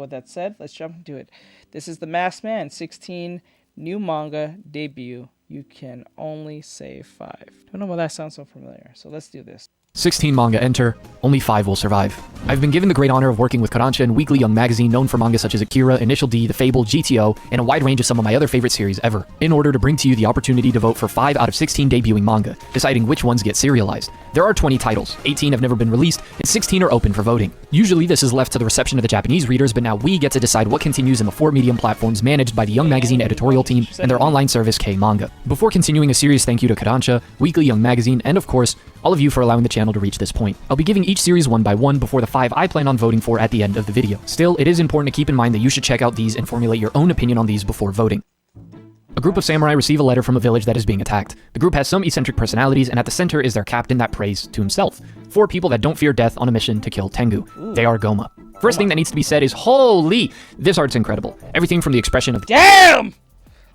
With that said, let's jump into it. This is The Masked Man 16 new manga debut. You can only save 5. Don't know why that sounds so familiar. So let's do this. 16 manga enter, only 5 will survive. I've been given the great honor of working with Kodansha and Weekly Young Magazine, known for manga such as Akira, Initial D, The Fable, GTO, and a wide range of some of my other favorite series ever, in order to bring to you the opportunity to vote for 5 out of 16 debuting manga, deciding which ones get serialized. There are 20 titles, 18 have never been released, and 16 are open for voting. Usually this is left to the reception of the Japanese readers, but now we get to decide what continues in the 4 medium platforms managed by the Young Magazine editorial team and their online service K-Manga. Before continuing, a serious thank you to Kodansha, Weekly Young Magazine, and of course, all of you for allowing the channel to reach this point. I'll be giving each series one by one before the 5 I plan on voting for at the end of the video. Still, it is important to keep in mind that you should check out these and formulate your own opinion on these before voting. A group of samurai receive a letter from a village that is being attacked. The group has some eccentric personalities, and at the center is their captain that prays to himself. 4 people that don't fear death on a mission to kill Tengu. They are Goma. First thing that needs to be said is, holy, this art's incredible. Everything from the expression of damn!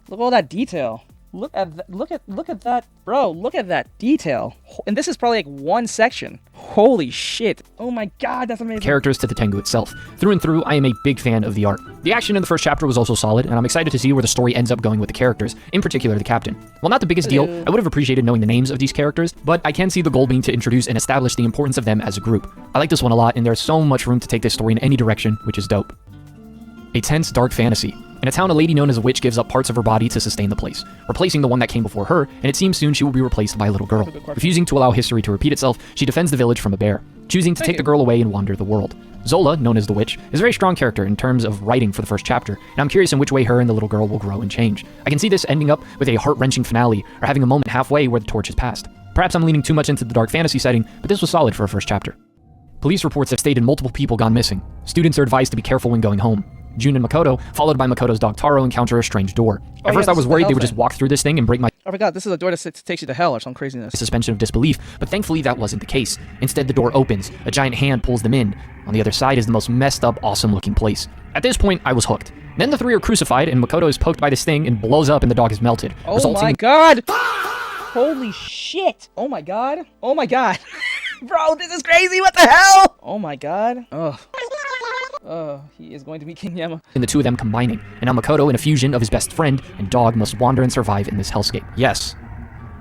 Look at all that detail. Look at that, bro. Look at that detail. And this is probably like one section. Holy shit. Oh my god, that's amazing. Characters to the Tengu itself. Through and through, I am a big fan of the art. The action in the first chapter was also solid, and I'm excited to see where the story ends up going with the characters, in particular the captain. While not the biggest deal, I would have appreciated knowing the names of these characters, but I can see the goal being to introduce and establish the importance of them as a group. I like this one a lot, and there's so much room to take this story in any direction, which is dope. A tense, dark fantasy. In a town, a lady known as a witch gives up parts of her body to sustain the place, replacing the one that came before her, and it seems soon she will be replaced by a little girl. Refusing to allow history to repeat itself, she defends the village from a bear, choosing to take the girl away and wander the world. Zola, known as the witch, is a very strong character in terms of writing for the first chapter, and I'm curious in which way her and the little girl will grow and change. I can see this ending up with a heart-wrenching finale, or having a moment halfway where the torch is passed. Perhaps I'm leaning too much into the dark fantasy setting, but this was solid for a first chapter. Police reports have stated multiple people gone missing. Students are advised to be careful when going home. Jun and Makoto, followed by Makoto's dog Taro, encounter a strange door. At first I was worried they would just walk through this thing and break my I forgot, this is a door that takes you to hell or some craziness. suspension of disbelief, but thankfully that wasn't the case. Instead, the door opens, a giant hand pulls them in. On the other side is the most messed up, awesome looking place. At this point, I was hooked. Then the 3 are crucified, and Makoto is poked by this thing and blows up and the dog is melted. Oh my god! Holy shit! Oh my god! Oh my god! Bro, this is crazy, what the hell? Oh my god. Ugh. He is going to be King Yama. And the 2 of them combining, and now Makoto, in a fusion of his best friend and dog, must wander and survive in this hellscape. Yes.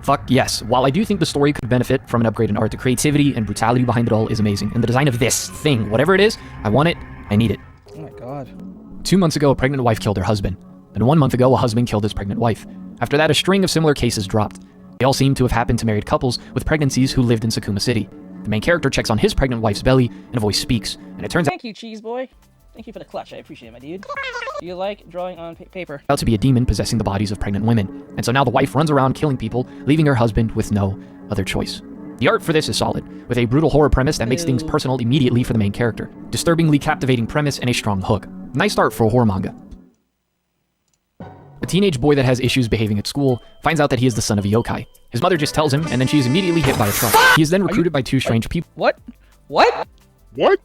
Fuck yes. While I do think the story could benefit from an upgrade in art, the creativity and brutality behind it all is amazing, and the design of this thing, whatever it is, I want it, I need it. Oh my god. 2 months ago, a pregnant wife killed her husband. And 1 month ago, a husband killed his pregnant wife. After that, a string of similar cases dropped. They all seem to have happened to married couples with pregnancies who lived in Sakuma City. The main character checks on his pregnant wife's belly, and a voice speaks, and it turns Thank you, Cheese Boy. Thank you for the clutch, I appreciate it, my dude. Do you like drawing on paper? out to be a demon possessing the bodies of pregnant women. And so now the wife runs around killing people, leaving her husband with no other choice. The art for this is solid, with a brutal horror premise that makes things personal immediately for the main character. Disturbingly captivating premise and a strong hook. Nice art for a horror manga. A teenage boy that has issues behaving at school finds out that he is the son of a yokai. His mother just tells him, and then she is immediately hit by a truck. He is then recruited by 2 strange people. What? What? What?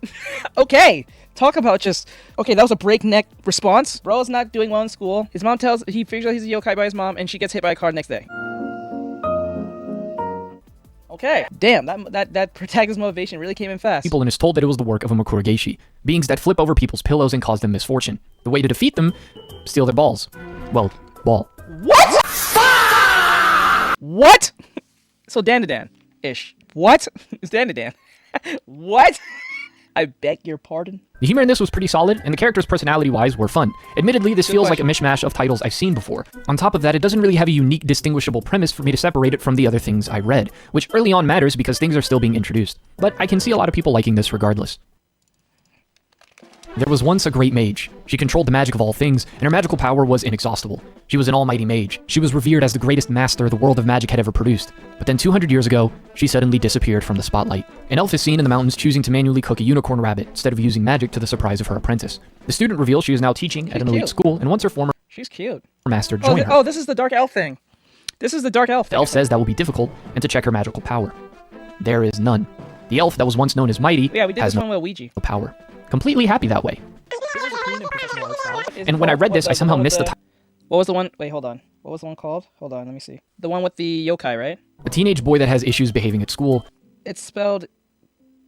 Okay, talk about just... Okay, that was a breakneck response. Bro is not doing well in school. His mom he figures out he's a yokai by his mom, and she gets hit by a car next day. Okay. Damn, that protagonist motivation really came in fast. And is told that it was the work of a Makura-Geishi, beings that flip over people's pillows and cause them misfortune. The way to defeat them, steal their balls. Well, ball. What? What? So Dan-to-Dan-ish. What? It's Dan-to-Dan. What? I beg your pardon? The humor in this was pretty solid, and the characters personality-wise were fun. Admittedly, this feels like a mishmash of titles I've seen before. On top of that, it doesn't really have a unique, distinguishable premise for me to separate it from the other things I read, which early on matters because things are still being introduced. But I can see a lot of people liking this regardless. There was once a great mage. She controlled the magic of all things, and her magical power was inexhaustible. She was an almighty mage. She was revered as the greatest master the world of magic had ever produced. But then 200 years ago, she suddenly disappeared from the spotlight. An elf is seen in the mountains choosing to manually cook a unicorn rabbit instead of using magic to the surprise of her apprentice. The student reveals she is now teaching at an elite school, and wants her former She's cute. master join her. Oh, this is the dark elf thing. This is the dark elf The thing. elf says that will be difficult, and to check her magical power. There is none. The elf that was once known as mighty Yeah, we did has this no one with Ouija. power. Completely happy that way. And when I read this, I somehow missed the title. What was the one? Wait, hold on. What was the one called? Hold on, let me see. The one with the yokai, right? A teenage boy that has issues behaving at school It's spelled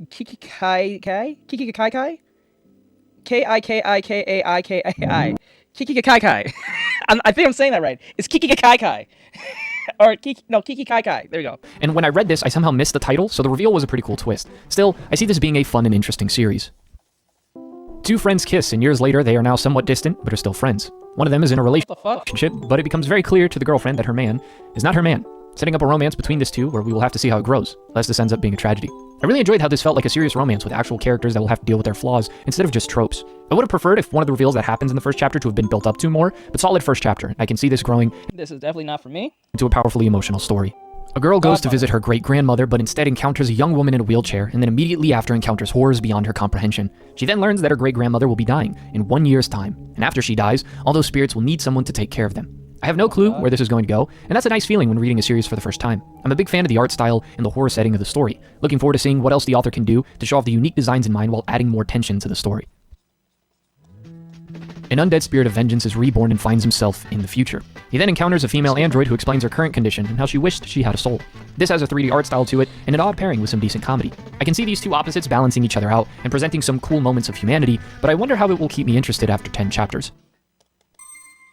Kikikai? Kikikai? K-I-K-I-K-A-I-K-A-I. Kiki Kai. I think I'm saying that right. It's Kiki Kai. Or Kiki Kai. There you go. And when I read this, I somehow missed the title, so the reveal was a pretty cool twist. Still, I see this being a fun and interesting series. Two friends kiss, and years later, they are now somewhat distant, but are still friends. One of them is in a relationship, but it becomes very clear to the girlfriend that her man is not her man, setting up a romance between these two where we will have to see how it grows, lest this ends up being a tragedy. I really enjoyed how this felt like a serious romance with actual characters that will have to deal with their flaws instead of just tropes. I would have preferred if one of the reveals that happens in the first chapter to have been built up to more, but solid first chapter. I can see this growing This is definitely not for me. into a powerfully emotional story. A girl goes to visit her great-grandmother, but instead encounters a young woman in a wheelchair, and then immediately after encounters horrors beyond her comprehension. She then learns that her great-grandmother will be dying in 1 year's time, and after she dies, all those spirits will need someone to take care of them. I have no clue where this is going to go, and that's a nice feeling when reading a series for the first time. I'm a big fan of the art style and the horror setting of the story, looking forward to seeing what else the author can do to show off the unique designs in mind while adding more tension to the story. An undead spirit of vengeance is reborn and finds himself in the future. He then encounters a female android who explains her current condition and how she wished she had a soul. This has a 3D art style to it and an odd pairing with some decent comedy. I can see these two opposites balancing each other out and presenting some cool moments of humanity, but I wonder how it will keep me interested after 10 chapters.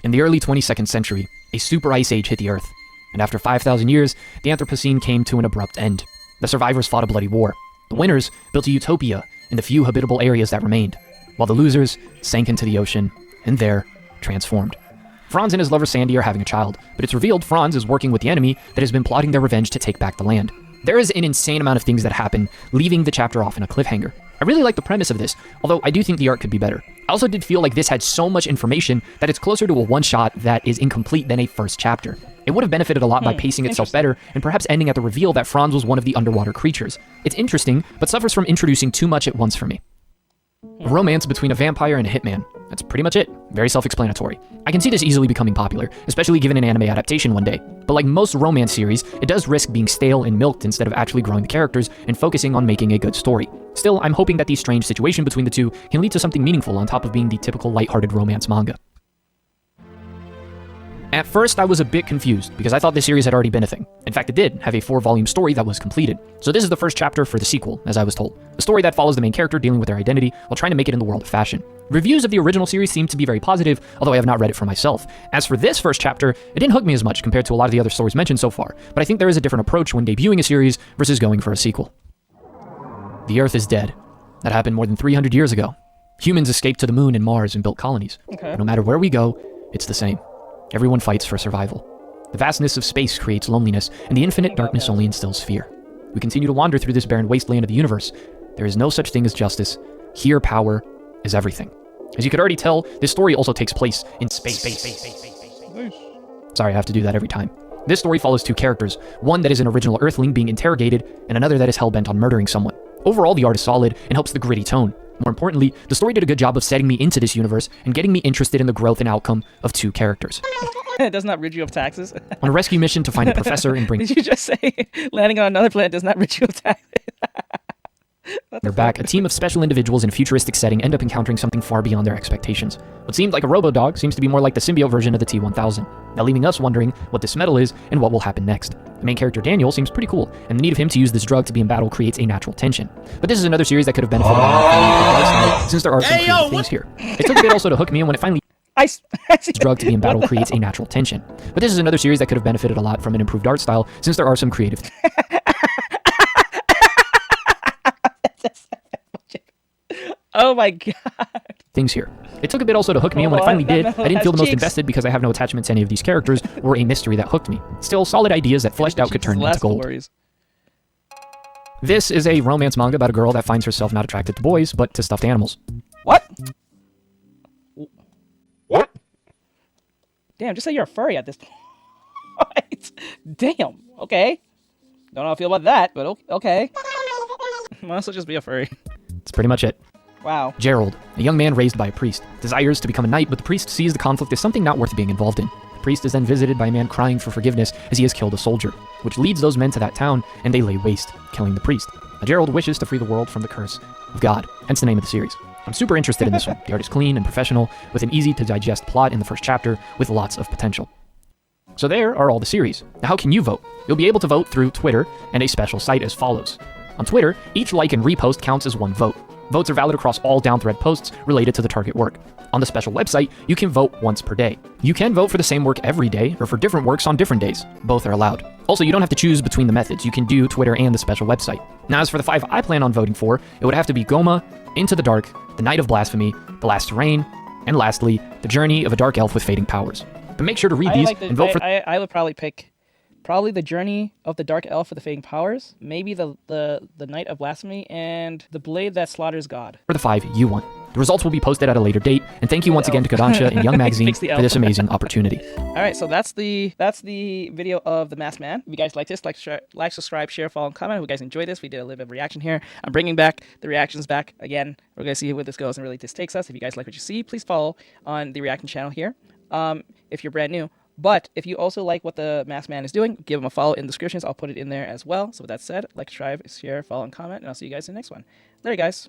In the early 22nd century, a super ice age hit the Earth, and after 5,000 years, the Anthropocene came to an abrupt end. The survivors fought a bloody war. The winners built a utopia in the few habitable areas that remained, while the losers sank into the ocean and there transformed. Franz and his lover Sandy are having a child, but it's revealed Franz is working with the enemy that has been plotting their revenge to take back the land. There is an insane amount of things that happen, leaving the chapter off in a cliffhanger. I really like the premise of this, although I do think the art could be better. I also did feel like this had so much information that it's closer to a one-shot that is incomplete than a first chapter. It would have benefited a lot by pacing itself better and perhaps ending at the reveal that Franz was one of the underwater creatures. It's interesting, but suffers from introducing too much at once for me. A romance between a vampire and a hitman. That's pretty much it. Very self-explanatory. I can see this easily becoming popular, especially given an anime adaptation one day. But like most romance series, it does risk being stale and milked instead of actually growing the characters and focusing on making a good story. Still, I'm hoping that the strange situation between the two can lead to something meaningful on top of being the typical lighthearted romance manga. At first, I was a bit confused because I thought this series had already been a thing. In fact, it did have a 4-volume story that was completed. So this is the first chapter for the sequel, as I was told. A story that follows the main character dealing with their identity while trying to make it in the world of fashion. Reviews of the original series seem to be very positive, although I have not read it for myself. As for this first chapter, it didn't hook me as much compared to a lot of the other stories mentioned so far, but I think there is a different approach when debuting a series versus going for a sequel. The Earth is dead. That happened more than 300 years ago. Humans escaped to the moon and Mars and built colonies. But no matter where we go, it's the same. Everyone fights for survival. The vastness of space creates loneliness, and the infinite darkness only instills fear. We continue to wander through this barren wasteland of the universe. There is no such thing as justice. Here, power is everything. As you could already tell, this story also takes place in space. Sorry, I have to do that every time. This story follows two characters, one that is an original Earthling being interrogated, and another that is hell-bent on murdering someone. Overall, the art is solid and helps the gritty tone. More importantly, the story did a good job of setting me into this universe and getting me interested in the growth and outcome of two characters. It does not rid you of taxes. On a rescue mission to find a professor and bring Did you just say landing on another planet does not rid you of taxes? her back, a team of special individuals in a futuristic setting end up encountering something far beyond their expectations. What seemed like a robo-dog seems to be more like the symbiote version of the T-1000, now leaving us wondering what this metal is and what will happen next. The main character Daniel seems pretty cool, and the need of him to use this drug to be in battle creates a natural tension. But this is another series that could have benefited since there are some creative things here. It took a bit also to hook me, and when it finally drug to be in battle creates a natural tension. But this is another series that could have benefited a lot from an improved art style, since there are some creative Oh my god. things here. It took a bit also to hook me, and when it finally did, I didn't feel the most invested because I have no attachment to any of these characters or a mystery that hooked me. Still, solid ideas that fleshed out could turn into gold. This is a romance manga about a girl that finds herself not attracted to boys, but to stuffed animals. What? What? Damn, just say you're a furry at this point. Damn, okay. Don't know how I feel about that, but okay. Might as well just be a furry. That's pretty much it. Wow. Gerald, a young man raised by a priest, desires to become a knight, but the priest sees the conflict as something not worth being involved in. The priest is then visited by a man crying for forgiveness as he has killed a soldier, which leads those men to that town, and they lay waste, killing the priest. Now, Gerald wishes to free the world from the curse of God, hence the name of the series. I'm super interested in this one. The art is clean and professional, with an easy-to-digest plot in the first chapter, with lots of potential. So there are all the series. Now how can you vote? You'll be able to vote through Twitter and a special site as follows. On Twitter, each like and repost counts as one vote. Votes are valid across all down thread posts related to the target work. On the special website, you can vote once per day. You can vote for the same work every day or for different works on different days. Both are allowed. Also, you don't have to choose between the methods. You can do Twitter and the special website. Now, as for the 5 I plan on voting for, it would have to be Goma, Into the Dark, The Night of Blasphemy, The Last Terrain, and lastly, The Journey of a Dark Elf with Fading Powers. But make sure to read these and vote for... I would probably pick The Journey of the Dark Elf with the Fading Powers, maybe the Night of Blasphemy, and The Blade That Slaughters God. For the 5 you want. The results will be posted at a later date, and thank you once again to Kodansha and Young Magazine for this amazing opportunity. Alright, so that's the video of the Masked Man. If you guys like this, like, subscribe, share, follow, and comment. If you guys enjoyed this, we did a little bit of reaction here. I'm bringing back the reactions back again. We're going to see where this goes and really this takes us. If you guys like what you see, please follow on the reaction channel here. If you're brand new. But if you also like what the Masked Man is doing, give him a follow in the descriptions. I'll put it in there as well. So with that said, like, subscribe, share, follow, and comment, and I'll see you guys in the next one. Later, guys.